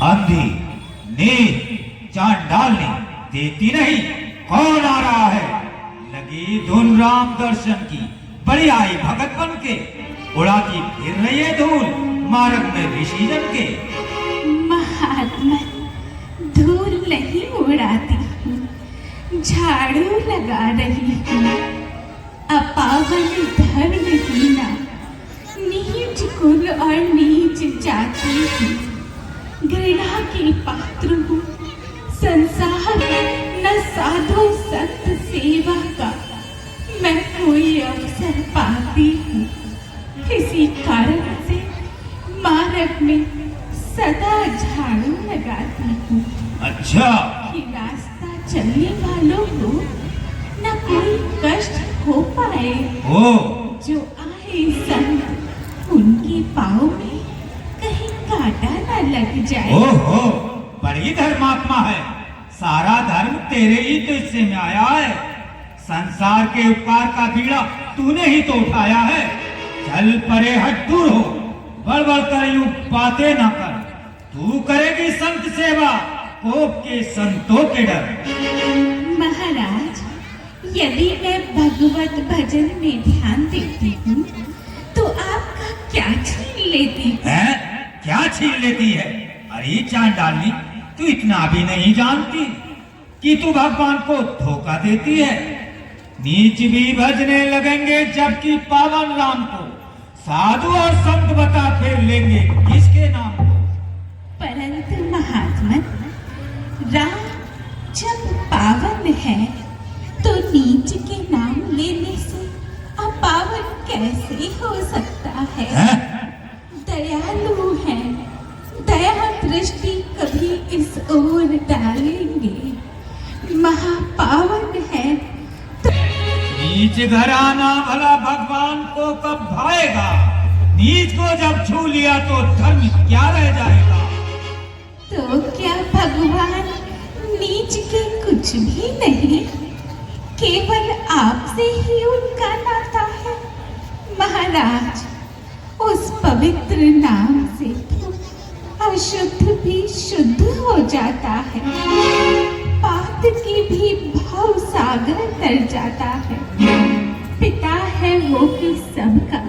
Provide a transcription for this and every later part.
अंधी, नीच, चांडालनी देती नहीं। कौन आ रहा है? लगी धुन राम दर्शन की, बड़ी आई भगत बन के, उड़ाती फिर रही है धूल मार्ग में ऋषि जन के। महात्मा, धूल नहीं उड़ाती हूँ, झाड़ू लगा रही हूँ। अपावन धर्महीना, नीच कुल और नीच जाति हूँ, घृणा की पात्र हूँ। संसार न साधु संत सेवा का मैं कोई अवसर पाती हूँ। किसी कारण से मार्ग में सदा झाड़ू लगाती हूँ। अच्छा, कि रास्ता चलने वालों को न कोई कष्ट हो पाए। ओ, जो आए संत, उनके पाँव में कहीं कांटा न लग जाए। ओहो, बड़ी धर्मात्मा है। सारा धर्म तेरे ही तो हिस्से में आया है। संसार के उपकार का बीड़ा तूने ही तो उठाया है। चल परे हट, दूर हो, बड़बड़ कर यूं बातें न कर। तू करेगी संत सेवा, कोप के संतों के डर। महाराज, यदि मैं भगवत भजन में ध्यान देती हूँ तो आपका क्या छीन लेती है? क्या छीन लेती है? अरे चांडालनी, तू इतना भी नहीं जानती कि तू भगवान को धोखा देती है। नीच भी भजने लगेंगे जबकि पावन राम को साधु और संत बता फिर लेंगे किसके नाम को। परंतु महात्मा, राम जब पावन है तो नीच के नाम लेने से अपावन कैसे हो सकता है? दयालु है, दया दृष्टि कभी इस ओर डालेंगे। महापावन है तो नीच घराना भला भगवान को कब भाएगा? नीच को जब छू लिया तो धर्म क्या रह जाएगा? तो क्या भगवान नीच के कुछ भी नहीं? केवल आपसे ही उनका नाता है। महाराज, उस पवित्र नाम से तो अशुद्ध भी शुद्ध हो जाता है। पात की भी भाव सागर तर जाता है। पिता है वो भी सबका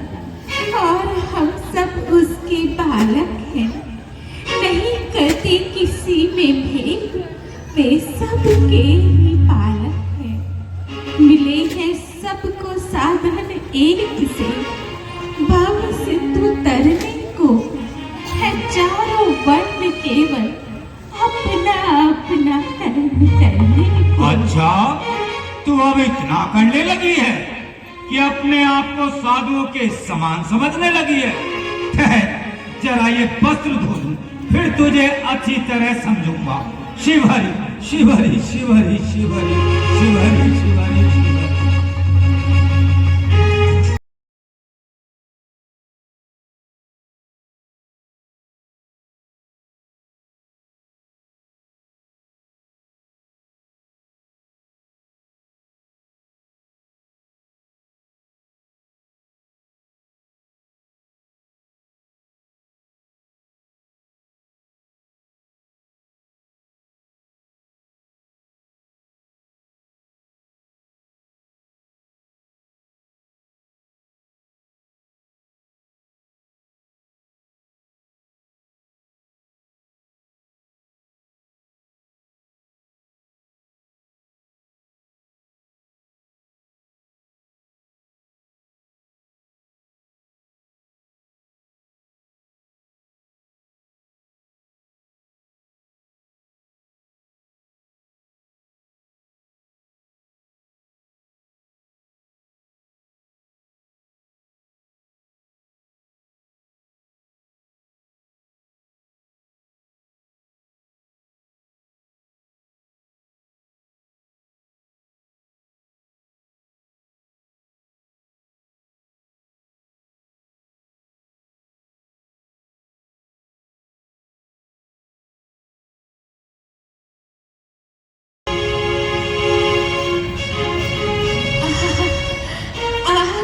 और हम सब उसके बालक हैं। नहीं करते किसी में भेद, वे सबके ही पालक हैं। मिले हैं सबको साधन एक से, भव सिंधु तरने को है चारों वर्ण केवल अपना अपना कर्म करने को। अच्छा, तू अब इतना करने लगी है कि अपने आप को साधुओं के समान समझने लगी है। ठहर, जरा ये वस्त्र धो लूं, फिर तुझे अच्छी तरह समझूंगा। शिवहरि शिवहरि शिवहरि शिवहरि शिवहरि शिवहरि शिवहरि।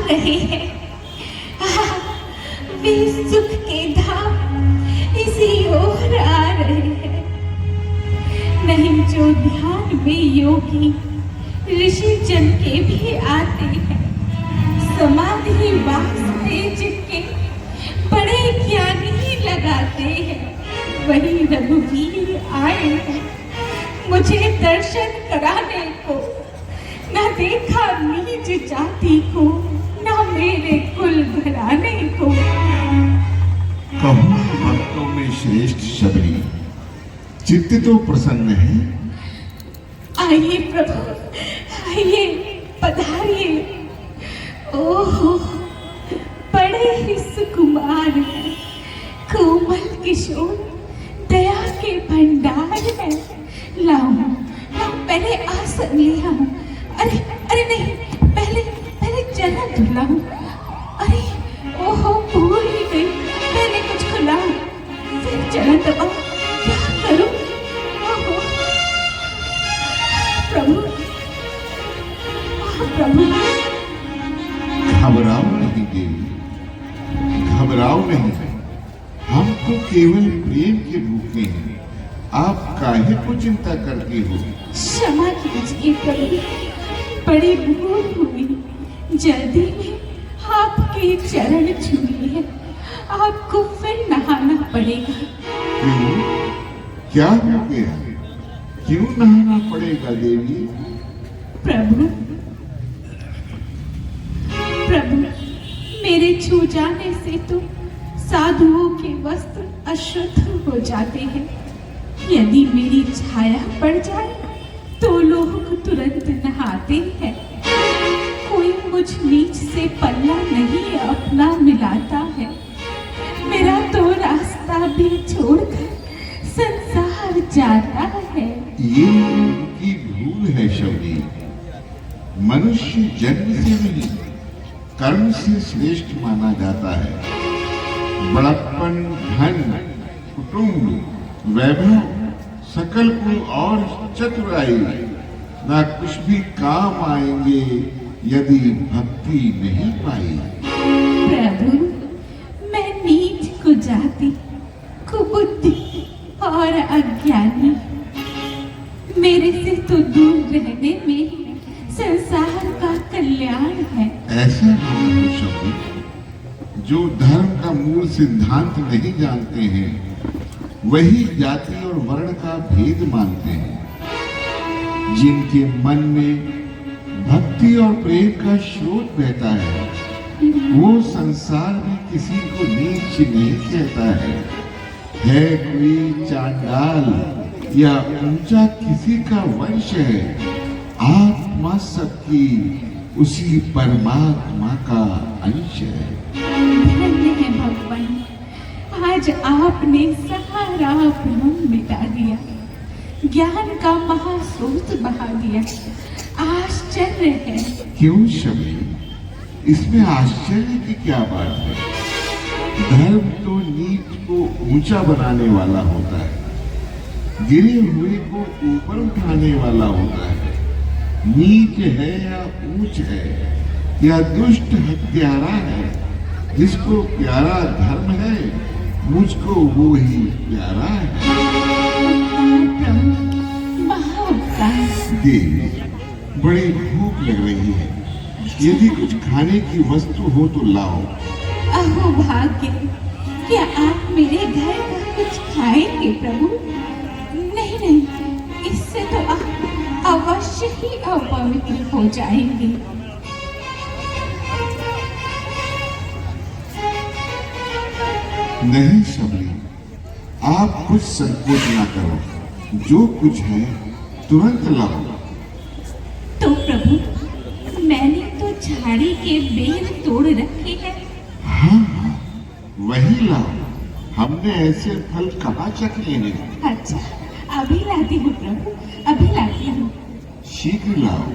रहे हैं। वे सुख के धाम इसी ओर आ रहे हैं। जो ध्यान में योगी ऋषि जन के भी आते हैं, समाधि वास में जिनके बड़े ज्ञानी लगाते हैं, वही रघुवीर आए हैं मुझे दर्शन कराने को। न देखा नीच जाति को, न मेरे कुल घराने को। कहूँ भक्तों में श्रेष्ठ शबरी, चित्त तो प्रसन्न है। आइए प्रभु, आइए, पधारिए। ओहो, बड़े ही सुकुमार हैं, कोमल किशोर, दया के भंडार है। लाओ, पहले आसन ले आओ। अरे अरे नहीं, पहले चरण धुलाओ। अरे ओहो, भूल ही गई, पहले कुछ खिलाओ फिर चरण दबाओ। क्या करूं? ओहो प्रभु, प्रभु। घबराओ नहीं देवी, घबराओ नहीं। हम तो केवल प्रेम के भूखे हैं, आप काहे को चिंता करती हो? क्षमा कीजिए प्रभु, बड़ी भूल हुई। जल्दी में आपके चरण छूए, आपको फिर नहाना पड़ेगा। क्यों? क्या हो गया? क्यों नहाना पड़ेगा देवी? प्रभु, प्रभु, मेरे छू जाने से तो साधुओं के वस्त्र अशुद्ध हो जाते हैं। यदि मेरी छाया पड़ जाए तो लोग तुरंत नहाते हैं। कोई मुझ नीच से पल्ला नहीं अपना मिलाता है। मेरा तो रास्ता भी छोड़कर संसार जाता है। ये उनकी भूल है शबरी। मनुष्य जन्म से नहीं, कर्म से श्रेष्ठ माना जाता है। बड़प्पन, धन, कुटुंब, वैभव, सकल कुल और चतुराई ना कुछ भी काम आएंगे यदि भक्ति नहीं पाई। प्रभु, मैं नीच कुजाति, कुबुद्धि और अज्ञानी। मेरे से तो दूर रहने में ही संसार का कल्याण है। ऐसा नहीं हो शब्द, जो धर्म का मूल सिद्धांत नहीं जानते हैं वही जाति और वर्ण का भेद मानते हैं। जिनके मन में भक्ति और प्रेम का स्रोत बहता है, वो संसार में किसी को नीच नहीं कहता है कोई चांडाल या ऊंचा किसी का वंश है, आत्मा सबकी उसी परमात्मा का अंश है। धन्य है भगवान, आज आपने सारा भ्रम मिटा दिया, ज्ञान का महास्रोत बहा दिया। आश्चर्य है। क्यों शबरी, इसमें आश्चर्य की क्या बात है? धर्म तो नीच को ऊंचा बनाने वाला होता है, गिरे हुए को ऊपर उठाने वाला होता है। नीच है या ऊंच है या दुष्ट हत्यारा है, जिसको प्यारा धर्म है मुझको वो ही प्यारा है। देवी, बड़ी भूख लग रही है, यदि कुछ खाने की वस्तु हो तो लाओ। अहो भाग्य, क्या आप मेरे घर का कुछ खाएंगे प्रभु? नहीं नहीं, इससे तो आप अवश्य ही अपवित्र हो जाएंगे। नहीं शबरी, आप कुछ संकोच ना करो, जो कुछ है तुरंत लाओ। तो प्रभु, मैंने तो झाड़ी के बेर तोड़ रखे हैं। हाँ, वही लाओ। हमने ऐसे फल कहाँ चखे हैं? अच्छा, अभी लाती हूँ प्रभु, अभी लाती हूँ। शीघ्र लाओ।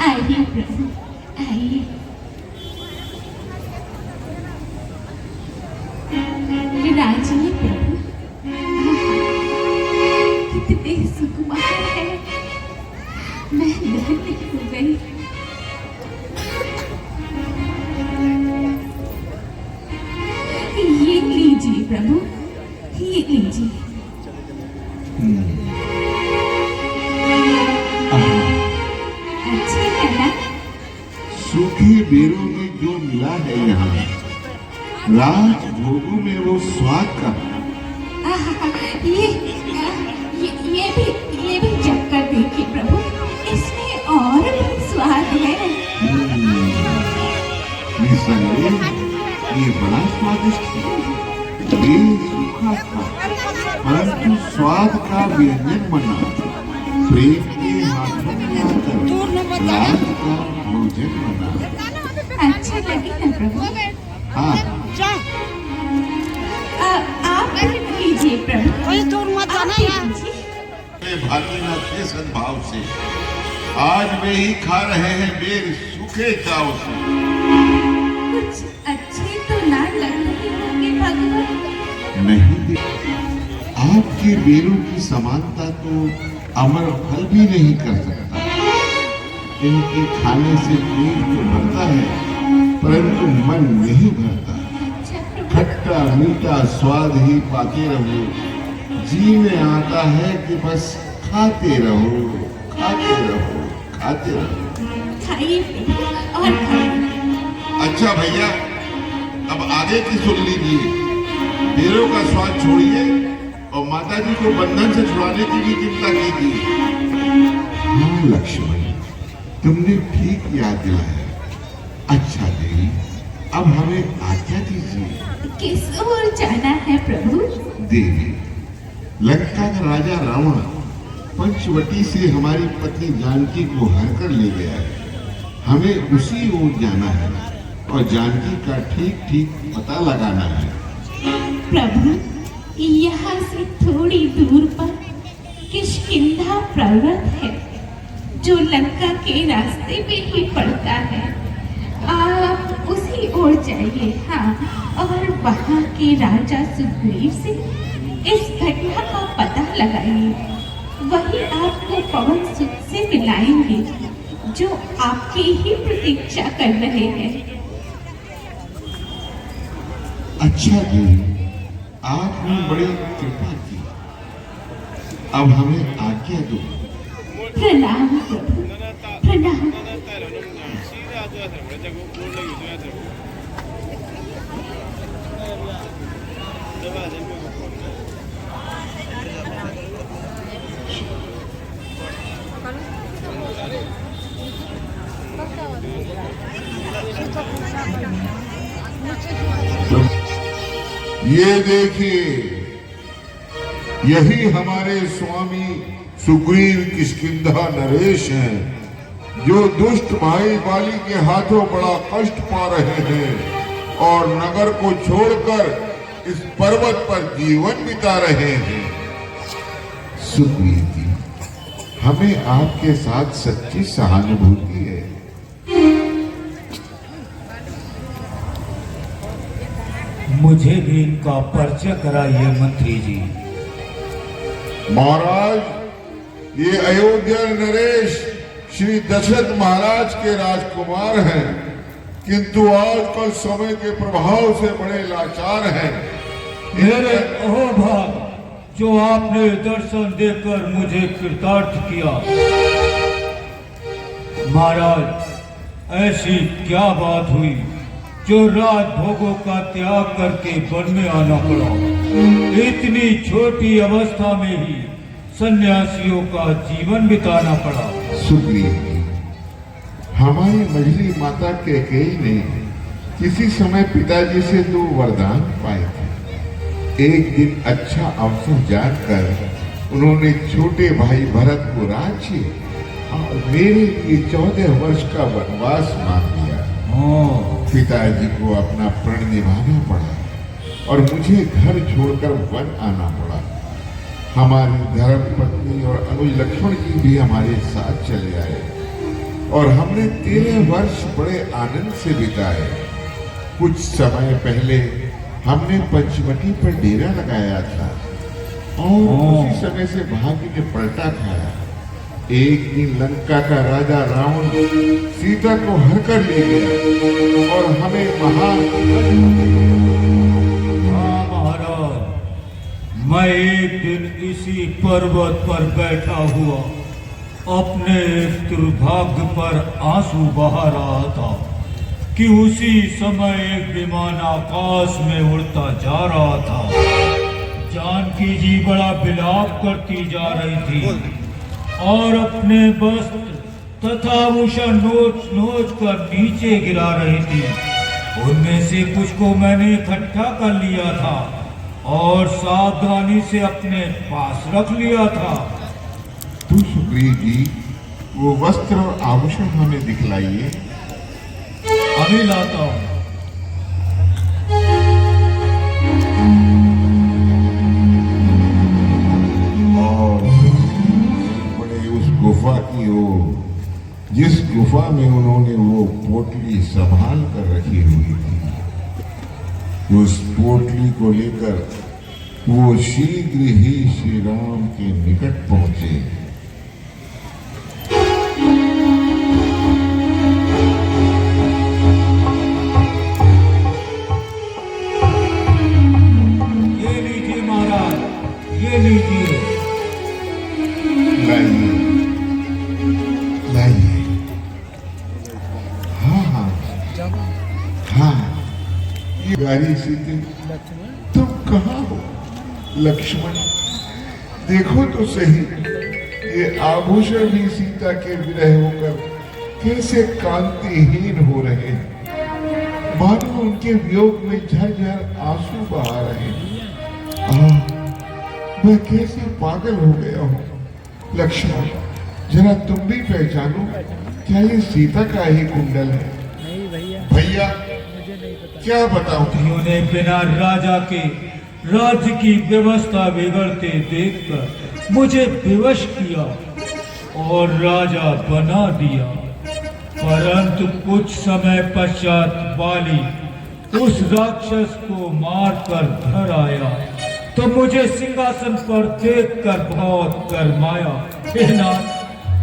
आइए प्रभु, आइए। राजिए प्रभु, कितने सुकुमार है, मैं धन्य हो गई। ये जाना। सूखे बेरों में जो मिला है यहाँ, राजभोगों में वो स्वाद का। आहा, ये भी चक्कर देखिए प्रभु, इसमें और भी स्वाद है। ये बड़ा स्वादिष्ट है। ये सूखा था, परंतु स्वाद का व्यंजन बना, प्रेम के हाथों में आकर राज का भोजन बना। अच्छा लगे ना प्रभु? हाँ, आप लीजिए प्रभु। भागीनाथ के सद्भाव से आज वे ही खा रहे हैं बेर सूखे चाव से। कुछ अच्छे तो ना लग रहे होंगे भगवान। नहीं, आपके बेरों की समानता तो अमर फल भी नहीं कर सकता। इनके खाने से पेट तो भरता है, परंतु मन नहीं भरता। खट्टा मीठा स्वाद ही पाते रहो, जी में आता है कि बस खाते रहो, खाते रहो, खाते रहो। खाइए और खाइए। अच्छा भैया, अब आगे की सुन लीजिए। बेरों का स्वाद छोड़िए और माता जी को बंधन से छुड़ाने की भी चिंता कीजिए। हाँ लक्ष्मण, तुमने ठीक याद दिलाया। अच्छा देवी, अब हमें आज्ञा दीजिए। किस ओर जाना है प्रभु? देवी, लंका का राजा रावण पंचवटी से हमारी पत्नी जानकी को हर कर ले गया है। हमें उसी ओर जाना है और जानकी का ठीक ठीक पता लगाना है। प्रभु, यहाँ से थोड़ी दूर पर किष्किंधा पर्वत है, जो लंका के रास्ते पे ही पड़ता है। आप उसी ओर जाइए। हाँ, और वहाँ के राजा सुग्रीव से इस घटना का पता लगाइए। वही आपको पवन सुत से मिलाएंगे, जो आपकी ही प्रतीक्षा कर रहे हैं। अच्छा देवी, आपने बड़ी कृपा की। अब हमें आज्ञा दो। प्रणाम प्रभु, प्रणाम। ये देखिए, यही हमारे स्वामी सुग्रीव किष्किंधा नरेश हैं, जो दुष्ट भाई बाली के हाथों बड़ा कष्ट पा रहे हैं और नगर को छोड़कर इस पर्वत पर जीवन बिता रहे हैं। सुग्रीव जी, हमें आपके साथ सच्ची सहानुभूति है। मुझे भी इनका परिचय कराइए मंत्री जी। महाराज, ये अयोध्या नरेश श्री दशरथ महाराज के राजकुमार हैं, किंतु आजकल समय के प्रभाव से बड़े लाचार हैं। मेरे अहोभाग, जो आपने दर्शन देकर मुझे कृतार्थ किया। महाराज, ऐसी क्या बात हुई जो राजभोगों का त्याग करके वन में आना पड़ा? इतनी छोटी अवस्था में ही सन्यासियों का जीवन बिताना पड़ा। सुग्रीव जी, हमारी मझली माता कैकेयी ने किसी समय पिताजी से 2 वरदान पाए थे। एक दिन अच्छा अवसर जानकर उन्होंने छोटे भाई भरत को राज्य और मेरे लिए 14 वर्ष का वनवास मांग लिया। पिताजी को अपना प्रण निभाना पड़ा और मुझे घर छोड़कर वन आना पड़ा। हमारी धर्म पत्नी और अनुज लक्ष्मण जी भी हमारे साथ चले आए और हमने 13 वर्ष बड़े आनंद से बिताए। कुछ समय पहले हमने पंचवटी पर डेरा लगाया था और उसी समय से भाग्य ने पलटा खाया। एक दिन लंका का राजा रावण सीता को हर कर ले गया और हमें महाराज, मैं एक दिन इसी पर्वत पर बैठा हुआ अपने दुर्भाग्य पर आंसू बहा रहा था कि उसी समय एक विमान आकाश में उड़ता जा रहा था। जानकी जी बड़ा विलाप करती जा रही थी और अपने वस्त्र तथा आभूषण नोच नोच कर नीचे गिरा रही थी। उनमें से कुछ को मैंने इकट्ठा कर लिया था और सावधानी से अपने पास रख लिया था। तो सुग्रीव जी, वो वस्त्र और आभूषण हमें दिखलाइए। अभी लाता हूँ। और बड़े उस गुफा की ओर, जिस गुफा में उन्होंने वो पोटली संभाल कर रखी हुई थी, उस पोटली को लेकर वो शीघ्र ही श्री राम के निकट पहुंचे। ये लीजिए महाराज, ये लीजिए। लाइए लाइए। हाँ हाँ हाँ, ये गाड़ी सीते तुम कहाँ हो लक्ष्मण? देखो तो सही, ये आभूषण भी सीता के विरह होकर कैसे कांतिहीन हो रहे हैं। मानो उनके वियोग में झरझर आंसू बहा रहे हैं। मैं कैसे पागल हो गया हूँ। लक्ष्मण, जरा तुम भी पहचानो, क्या ये सीता का ही कुंडल है? भैया, क्या बताऊं? उन्होंने बिना राजा के राज्य की व्यवस्था बिगड़ते देखकर मुझे विवश किया और राजा बना दिया। परंतु कुछ समय पश्चात बाली उस राक्षस को मारकर घर आया तो मुझे सिंहासन पर देखकर बहुत गरमाया। हे नाथ,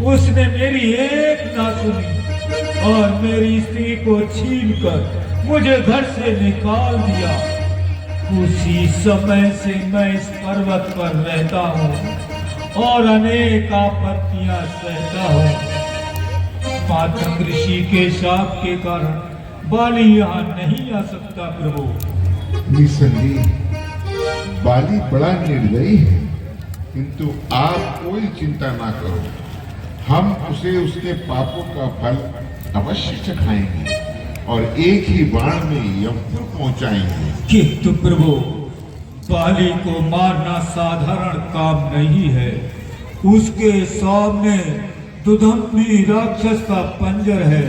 उसने मेरी एक ना सुनी और मेरी स्त्री को छीनकर मुझे घर से निकाल दिया। उसी समय से मैं इस पर्वत पर रहता हूँ और अनेक आपत्तियां सहता हूँ। मातंग ऋषि के शाप के कारण बाली यहाँ नहीं आ सकता प्रभु। निसंदेह बाली बड़ा निर्दयी है, किंतु आप कोई चिंता ना करो। हम उसे उसके पापों का फल अवश्य चखाएंगे और एक ही बाण में यमपुर पहुंचाएंगे। किंतु प्रभु, बाली को मारना साधारण काम नहीं है। उसके सामने दुधम्बी राक्षस का पंजर है,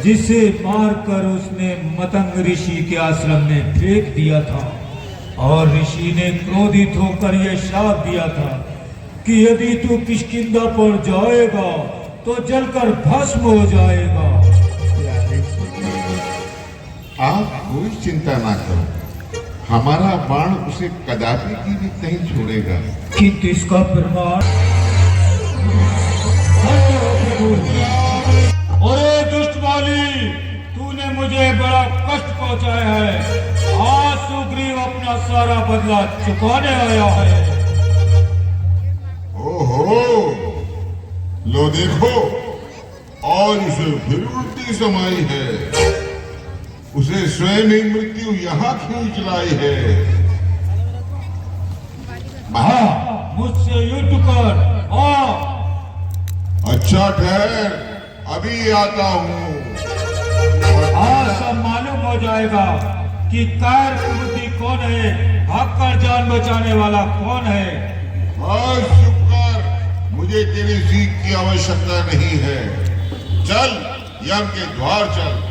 जिसे मारकर उसने मतंग ऋषि के आश्रम में फेंक दिया था और ऋषि ने क्रोधित होकर यह शाप दिया था कि यदि तू किष्किंधा पर जाएगा तो जलकर भस्म हो जाएगा। आप कोई चिंता ना करो, हमारा बाण उसे कदापि जीवित नहीं छोड़ेगा। किंतु इसका प्रमाण। अरे दुष्ट बाली, तूने मुझे बड़ा कष्ट पहुंचाया है। आज सुग्रीव अपना सारा बदला चुकाने आया है। ओहो, लो देखो, और उसे फिर उल्टी समाई है। उसे स्वयं ही मृत्यु यहाँ खींच लाई है। हाँ, मुझसे युद्ध कर। हाँ, अच्छा ठहर, अभी आता हूँ। आज सब मालूम हो जाएगा कि कैर कुबुद्धि कौन है, भागकर जान बचाने वाला कौन है। बस चुप कर, मुझे तेरी सीख की आवश्यकता नहीं है। चल, यम के द्वार चल।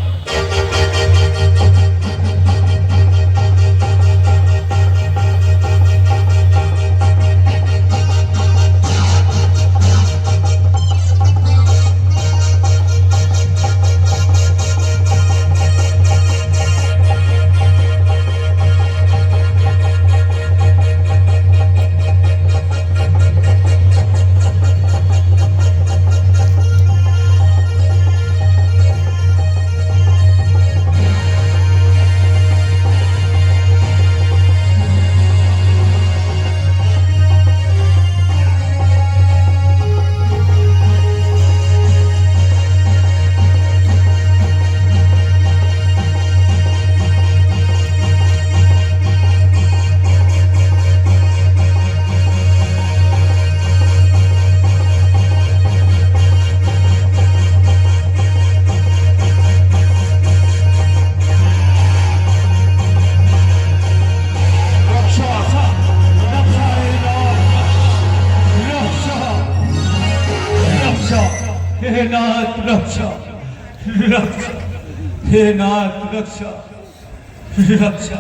रक्षा, हे नाथ रक्षा, रक्षा,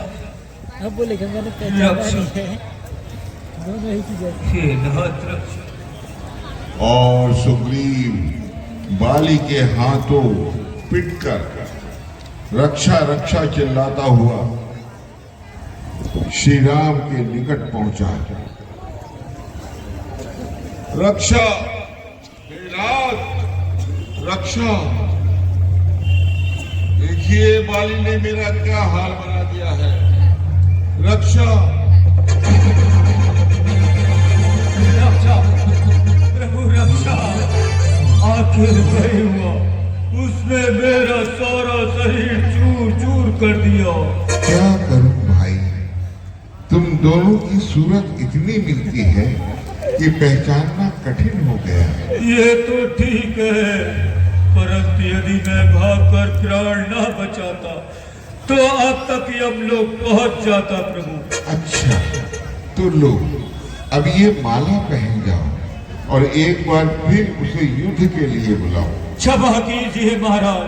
अब बोलेगा मैंने पहचाना रक्षा। नहीं है, दोनों ही चीजें। हे नाथ रक्षा। और सुग्रीव बाली के हाथों पिटकर रक्षा रक्षा चिल्लाता हुआ श्री राम के निकट पहुंचा। रक्षा, हे नाथ, रक्षा, देखिए बाली ने मेरा क्या हाल बना दिया है। रक्षा, रक्षा, प्रभु रक्षा। आखिर वही हुआ, उसने मेरा सारा शरीर चूर चूर कर दिया। क्या करूं भाई, तुम दोनों की सूरत इतनी मिलती है कि पहचानना कठिन हो गया है। ये तो ठीक है, परंतु यदि मैं भागकर प्राण न बचाता तो अब तक यमलोक पहुंच जाता प्रभु। अच्छा, तो लो, अब ये माला पहन जाओ और एक बार फिर उसे युद्ध के लिए बुलाओ। क्षमा कीजिए महाराज,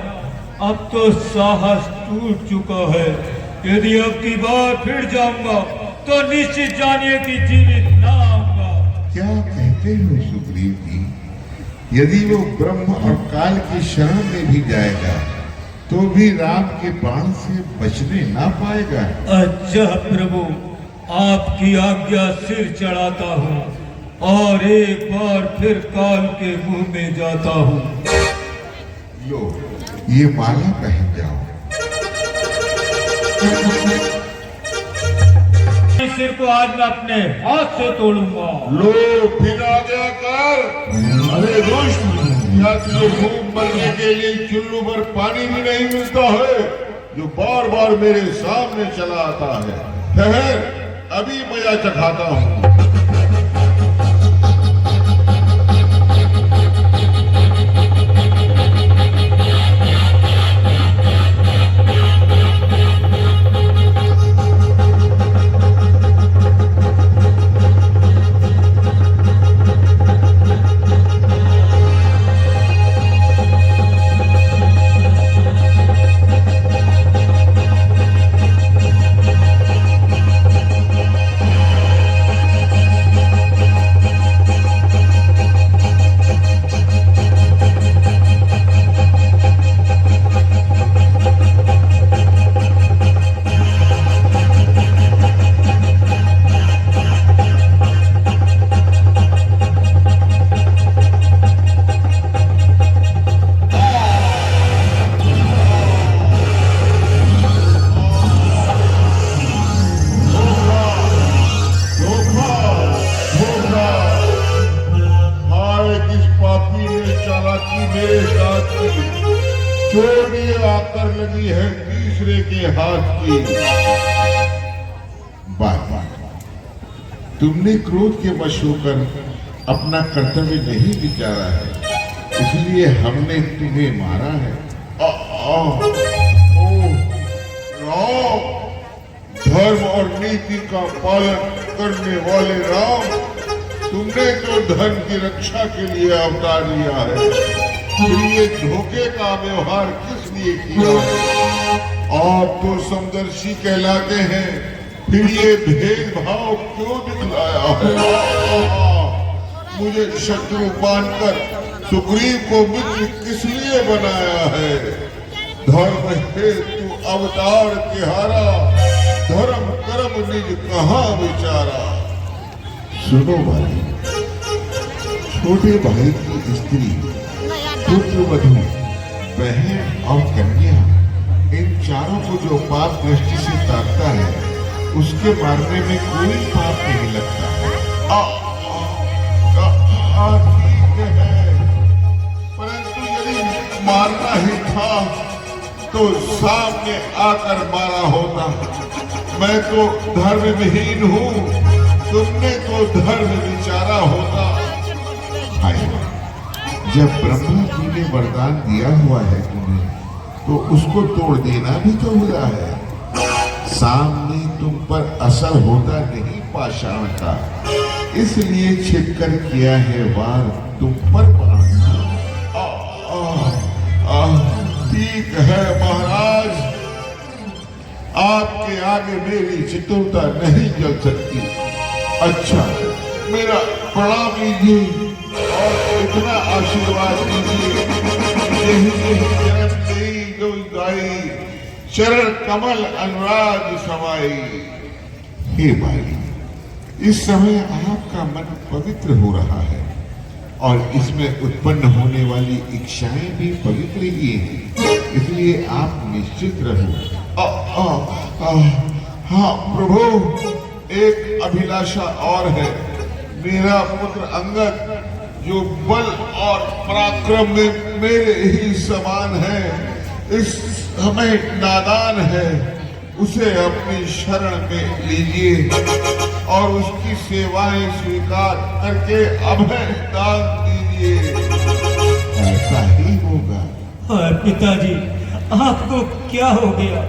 अब तो साहस टूट चुका है। यदि अब की बार फिर जाऊंगा तो निश्चित जानिए कि जीवित ना आऊंगा। क्या कहते हो सुग्रीव जी, यदि वो ब्रह्म और काल की शरण में भी जाएगा तो भी राम के बाण से बचने ना पाएगा। अच्छा प्रभु, आपकी आज्ञा सिर चढ़ाता हूँ और एक बार फिर काल के मुंह में जाता हूँ। लो, ये माला पहन जाओ। इस सिर को आज मैं अपने हाथ से तोड़ूंगा। लो, फिर आ गया काल। अरे दुष्ट, क्या तुझे भूख मरने के लिए चुल्लू पर पानी भी नहीं मिलता है जो बार बार मेरे सामने चला आता है। ठहर, अभी मजा चखाता हूँ। चोरी आकर लगी है तीसरे के हाथ की। बात, तुमने क्रोध के वश होकर अपना कर्तव्य नहीं विचारा है, इसलिए हमने तुम्हें मारा है। राम, धर्म और नीति का पालन करने वाले राम, तुमने तो धर्म की रक्षा के लिए अवतार लिया है, फिर ये धोखे का व्यवहार किस लिए किया है? आप तो समदर्शी कहलाते हैं, फिर ये भेदभाव क्यों दिखलाया है? मुझे शत्रु मानकर सुग्रीव को मित्र किस लिए बनाया है? धर्म हेतु अवतार तिहारा, धर्म कर्म निज कहाँ विचारा। सुनो भाई, छोटे भाई की स्त्री, पुत्र वधू, बहन और कन्या, इन चारों को जो पाप दृष्टि से ताकता है उसके मारने में कोई पाप नहीं लगता। ठीक है, परंतु यदि मारना ही था तो सामने आकर मारा होता। मैं तो धर्म विहीन हूँ, तुमने तो धर्म विचारा होता। जब ब्रह्मा जी ने वरदान दिया हुआ है तुम्हें, तो उसको तोड़ देना भी तो हुआ है। सामने तुम पर असर होता नहीं पाषाण का, इसलिए छिपकर किया है वार तुम पर बाण। ठीक है महाराज, आपके आगे मेरी चतुरता नहीं चल सकती। अच्छा, मेरा प्रणाम लीजिए और इतना आशीर्वाद दीजिए, यही जन्म देई जो गाई, चरण कमल अनुराग समाई। हे भाई, इस समय आपका मन पवित्र हो रहा है और इसमें उत्पन्न होने वाली इच्छाएं भी पवित्र ही हैं, इसलिए आप निश्चित रहो। हाँ प्रभु, एक अभिलाषा और है। मेरा पुत्र अंगद, जो बल और पराक्रम में मेरे ही समान है, इस समय नादान है, उसे अपनी शरण में लीजिए और उसकी सेवाएं स्वीकार करके अभय दान दीजिए। ऐसा ही होगा। और पिताजी, आपको क्या हो गया?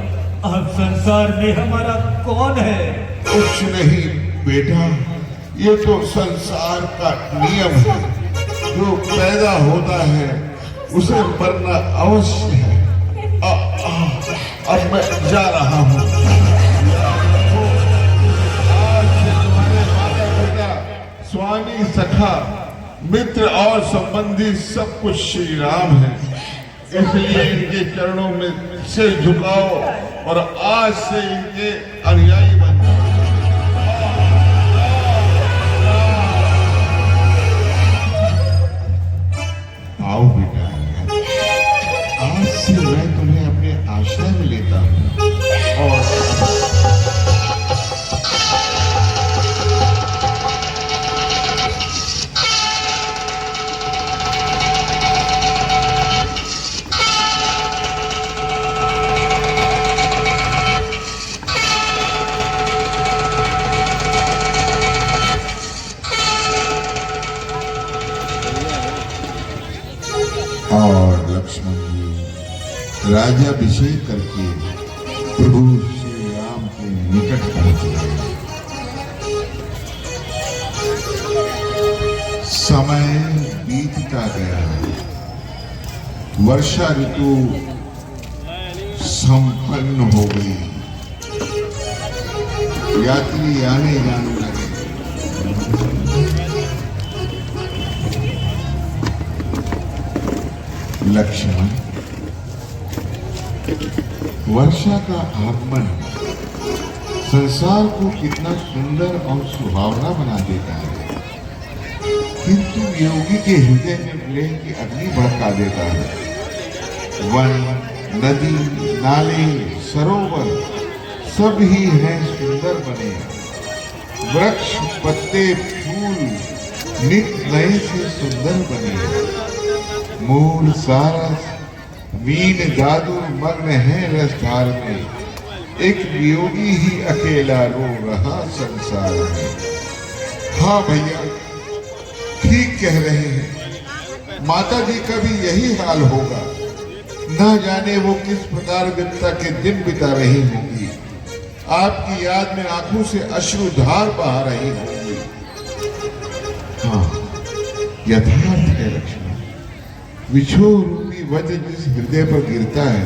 अब संसार में हमारा कौन है? कुछ नहीं बेटा, ये तो संसार का नियम है। जो पैदा होता है उसे मरना अवश्य है। अब मैं जा रहा हूँ। आज से तुम्हारे माता पिता, स्वामी, सखा, मित्र और संबंधी सब कुछ श्री राम है, इसलिए इनके चरणों में सिर झुकाओ और आज से इनके अनुयायी बन जाओ। आओ बेटा, आज से मैं तुम्हें अपने आश्रय में लेता हूँ और लक्ष्मण जी राज्याभिषेक करके प्रभु श्री राम के निकट पहुंच गए। समय बीतता गया, वर्षा ऋतु संपन्न हो गई, यात्री आने जाने लगे। लक्ष्मण, वर्षा का आगमन संसार को कितना सुंदर और सुहावना बना देता है, किंतु योगी के हृदय में प्रेम की अग्नि भड़का देता है। वन, नदी, नाले, सरोवर सब ही हैं सुंदर बने। वृक्ष, पत्ते, फूल नित्य नए से सुंदर बने। मूल, सारस, मीन, दादू मग्न है रसधार में। एक वियोगी ही अकेला रो रहा संसार में। हाँ भैया, ठीक कह रहे हैं, माता जी का भी यही हाल होगा। न जाने वो किस प्रकार विपदा के दिन बिता रही होंगी, आपकी याद में आंखों से अश्रुधार बहा रही होंगी। हाँ, यथार्थ है लक्ष्मण, विछोह रूपी वज्र जिस हृदय पर गिरता है